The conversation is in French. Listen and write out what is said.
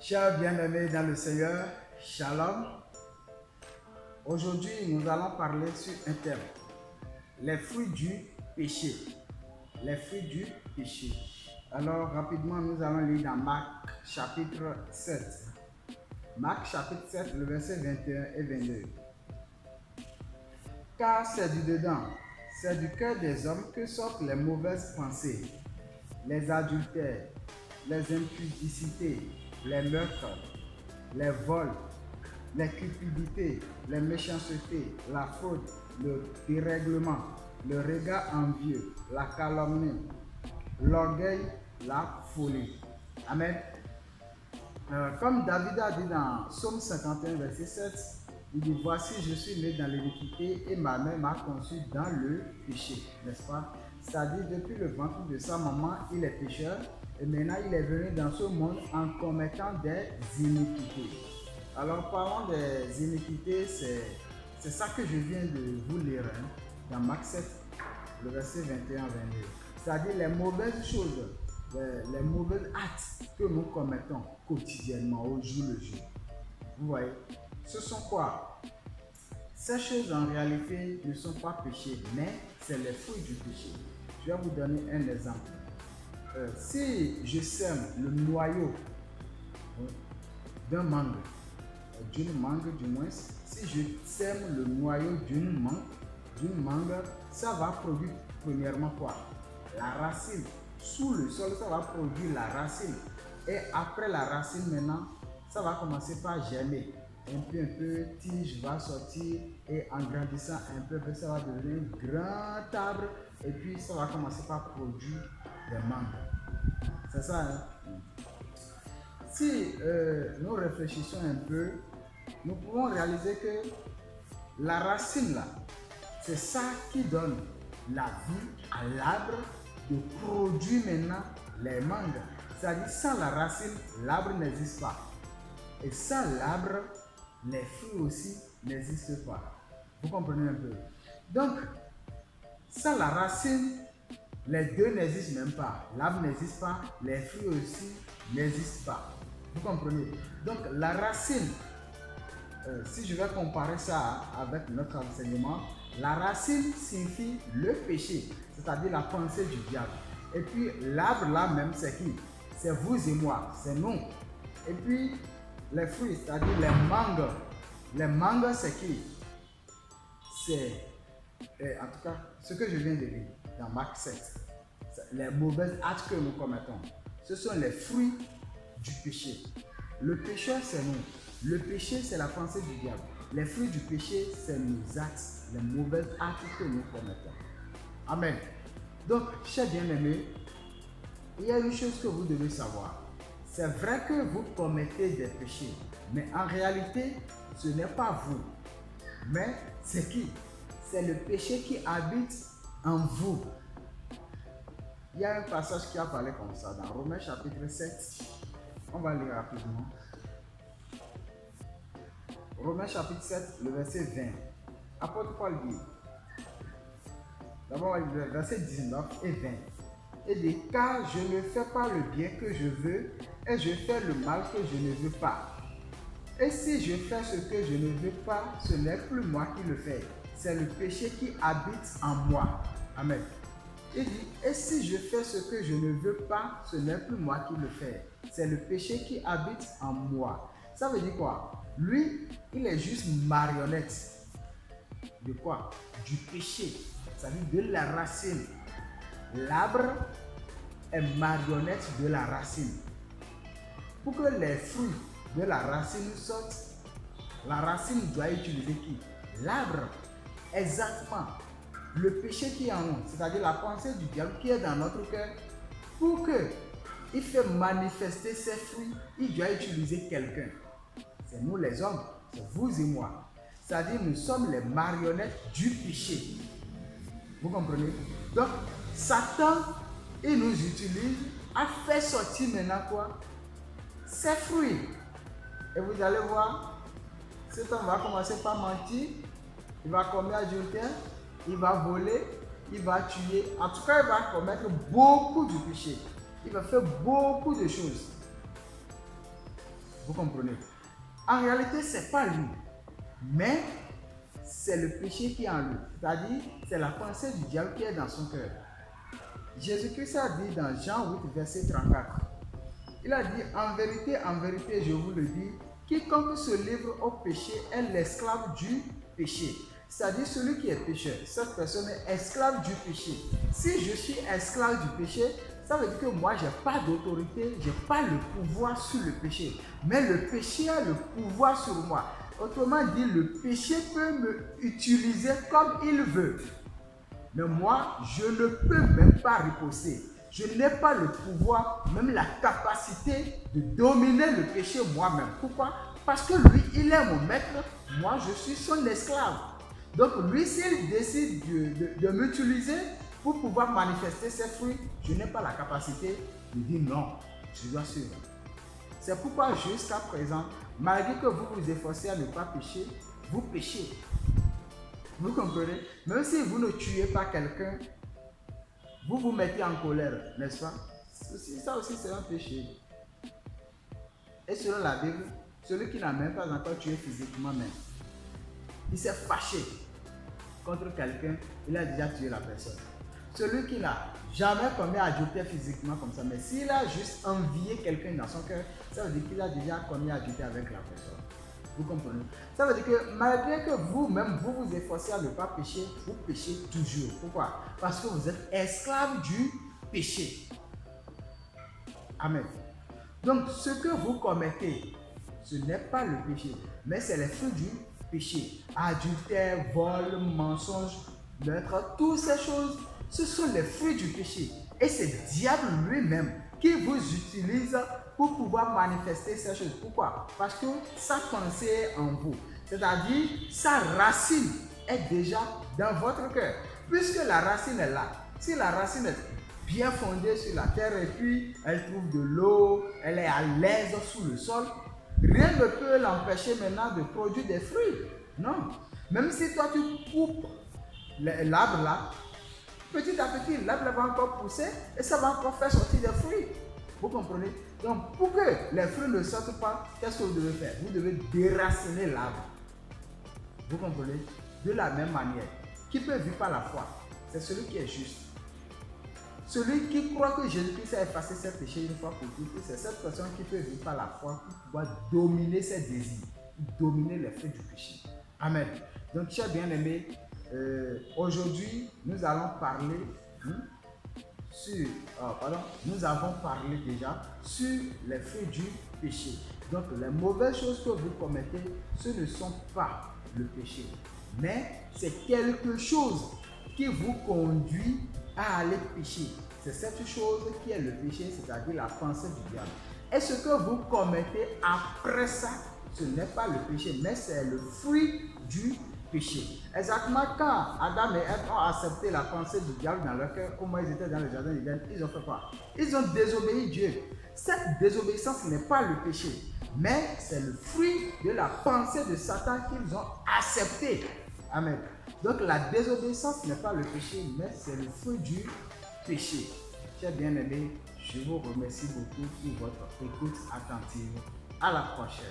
Chers bien-aimés dans le Seigneur, Shalom. Aujourd'hui, nous allons parler sur un thème, les fruits du péché. Les fruits du péché. Alors, rapidement, nous allons lire dans Marc chapitre 7. Marc chapitre 7, le verset 21 et 22. Car c'est du dedans, c'est du cœur des hommes que sortent les mauvaises pensées, les adultères, les impudicités, les meurtres, les vols, les cupidités, les méchancetés, la fraude, le dérèglement, le regard envieux, la calomnie, l'orgueil, la folie. Amen. Comme David a dit dans Psaume 51, verset 7, il dit, voici, je suis né dans l'iniquité et ma mère m'a conçu dans le péché, n'est-ce pas? C'est-à-dire, depuis le ventre de sa maman, il est pécheur et maintenant il est venu dans ce monde en commettant des iniquités. Alors, parlons des iniquités, c'est ça que je viens de vous lire dans Marc 7, le verset 21 à 22. C'est-à-dire les mauvaises choses, les mauvais actes que nous commettons quotidiennement, au jour le jour. Vous voyez, ce sont quoi? Ces choses en réalité ne sont pas péchés, mais c'est les fruits du péché. Je vais vous donner un exemple. Si je sème le noyau d'un mangue, d'une mangue du moins, si je sème le noyau d'une mangue, ça va produire premièrement quoi? La racine. Sous le sol, ça va produire la racine. Et après la racine maintenant, ça va commencer par germer. Un peu, tige va sortir et en grandissant un peu, ça va devenir un grand arbre et puis ça va commencer par produire des mangues. C'est ça, hein? Si nous réfléchissons un peu, nous pouvons réaliser que la racine là, c'est ça qui donne la vie à l'arbre de produire maintenant les mangues. C'est-à-dire sans la racine, l'arbre n'existe pas. Et sans l'arbre, les fruits aussi n'existent pas. Vous comprenez un peu? Donc, sans la racine, les deux n'existent même pas. L'arbre n'existe pas, les fruits aussi n'existent pas. Vous comprenez? Donc, la racine, si je vais comparer ça avec notre enseignement, la racine signifie le péché, c'est-à-dire la pensée du diable. Et puis, l'arbre là même, c'est qui? C'est vous et moi, c'est nous. Et puis, les fruits, c'est-à-dire les mangues. Les mangues, c'est qui? C'est, en tout cas, ce que je viens de lire dans Marc 7. Les mauvais actes que nous commettons. Ce sont les fruits du péché. Le pécheur, c'est nous. Le péché, c'est la pensée du diable. Les fruits du péché, c'est nos actes, les mauvais actes que nous commettons. Amen. Donc, chers bien-aimés, il y a une chose que vous devez savoir. C'est vrai que vous commettez des péchés, mais en réalité, ce n'est pas vous. Mais c'est qui? C'est le péché qui habite en vous. Il y a un passage qui a parlé comme ça dans Romains chapitre 7. On va lire rapidement. Romains chapitre 7, le verset 20. Apôtre Paul dit, d'abord le verset 19 et 20. Il dit, car je ne fais pas le bien que je veux et je fais le mal que je ne veux pas. Et si je fais ce que je ne veux pas, ce n'est plus moi qui le fais. C'est le péché qui habite en moi. Amen. Il dit, et si je fais ce que je ne veux pas, ce n'est plus moi qui le fais. C'est le péché qui habite en moi. Ça veut dire quoi? Lui, il est juste marionnette. De quoi? Du péché. Ça veut dire de la racine. L'arbre est marionnette de la racine. Pour que les fruits de la racine sortent, la racine doit utiliser qui? L'arbre. Exactement. Le péché qui est en nous, c'est-à-dire la pensée du diable qui est dans notre cœur, pour qu'il fait manifester ses fruits, il doit utiliser quelqu'un. C'est nous les hommes, c'est vous et moi. C'est-à-dire nous sommes les marionnettes du péché. Vous comprenez? Donc, Satan, il nous utilise à faire sortir maintenant quoi? Ses fruits. Et vous allez voir, cet homme va commencer par mentir, il va commettre adultère, il va voler, il va tuer. En tout cas, il va commettre beaucoup de péchés. Il va faire beaucoup de choses. Vous comprenez? En réalité, ce n'est pas lui, mais c'est le péché qui est en lui. C'est-à-dire, c'est la pensée du diable qui est dans son cœur. Jésus-Christ a dit dans Jean 8, verset 34, il a dit, en vérité, je vous le dis, quiconque se livre au péché est l'esclave du péché. C'est-à-dire celui qui est pécheur, cette personne est esclave du péché. Si je suis esclave du péché, ça veut dire que moi, je n'ai pas d'autorité, je n'ai pas le pouvoir sur le péché. Mais le péché a le pouvoir sur moi. Autrement dit, le péché peut me utiliser comme il veut. Mais moi, je ne peux même pas riposter. Je n'ai pas le pouvoir, même la capacité de dominer le péché moi-même. Pourquoi? Parce que lui, il est mon maître, moi, je suis son esclave. Donc lui, s'il décide de m'utiliser pour pouvoir manifester ses fruits, je n'ai pas la capacité de dire non, je dois suivre. C'est pourquoi jusqu'à présent, malgré que vous vous efforcez à ne pas pécher, vous péchez. Vous comprenez? Même si vous ne tuez pas quelqu'un, vous vous mettez en colère, n'est-ce pas? Ça aussi, c'est un péché. Et selon la Bible, celui qui n'a même pas encore tué physiquement même, il s'est fâché contre quelqu'un, il a déjà tué la personne. Celui qui n'a jamais commis adultère physiquement comme ça, mais s'il a juste envié quelqu'un dans son cœur, ça veut dire qu'il a déjà commis adultère avec la personne. Vous comprenez? Ça veut dire que malgré que vous-même, vous vous efforcez à ne pas pécher, vous péchez toujours. Pourquoi? Parce que vous êtes esclave du péché. Amen. Donc, ce que vous commettez, ce n'est pas le péché, mais c'est les fruits du péché. Adultère, vol, mensonge, meurtre, toutes ces choses, ce sont les fruits du péché. Et c'est le diable lui-même qui vous utilise pour pouvoir manifester ces choses. Pourquoi? Parce que sa pensée est en vous. C'est-à-dire, sa racine est déjà dans votre cœur. Puisque la racine est là, si la racine est bien fondée sur la terre et puis elle trouve de l'eau, elle est à l'aise sous le sol, rien ne peut l'empêcher maintenant de produire des fruits. Non. Même si toi tu coupes l'arbre là, petit à petit, l'arbre va encore pousser et ça va encore faire sortir des fruits. Vous comprenez? Donc, pour que les fruits ne sortent pas, qu'est-ce que vous devez faire? Vous devez déraciner l'arbre. Vous comprenez? De la même manière, qui peut vivre par la foi? C'est celui qui est juste. Celui qui croit que Jésus-Christ a effacé ses péchés une fois pour toutes, c'est cette personne qui peut vivre par la foi pour pouvoir dominer ses désirs, dominer les fruits du péché. Amen. Donc, chers bien-aimés, aujourd'hui, nous allons parler nous avons parlé déjà sur les fruits du péché. Donc, les mauvaises choses que vous commettez, ce ne sont pas le péché, mais c'est quelque chose qui vous conduit à aller pécher. C'est cette chose qui est le péché, c'est-à-dire la pensée du diable. Et ce que vous commettez après ça, ce n'est pas le péché, mais c'est le fruit du péché. Exactement quand Adam et Ève ont accepté la pensée du diable dans leur cœur, comment ils étaient dans le jardin d'Éden, ils ont fait quoi? Ils ont désobéi Dieu. Cette désobéissance n'est pas le péché, mais c'est le fruit de la pensée de Satan qu'ils ont accepté. Amen. Donc la désobéissance n'est pas le péché, mais c'est le fruit du péché. Chers bien-aimés, je vous remercie beaucoup pour votre écoute attentive. À la prochaine.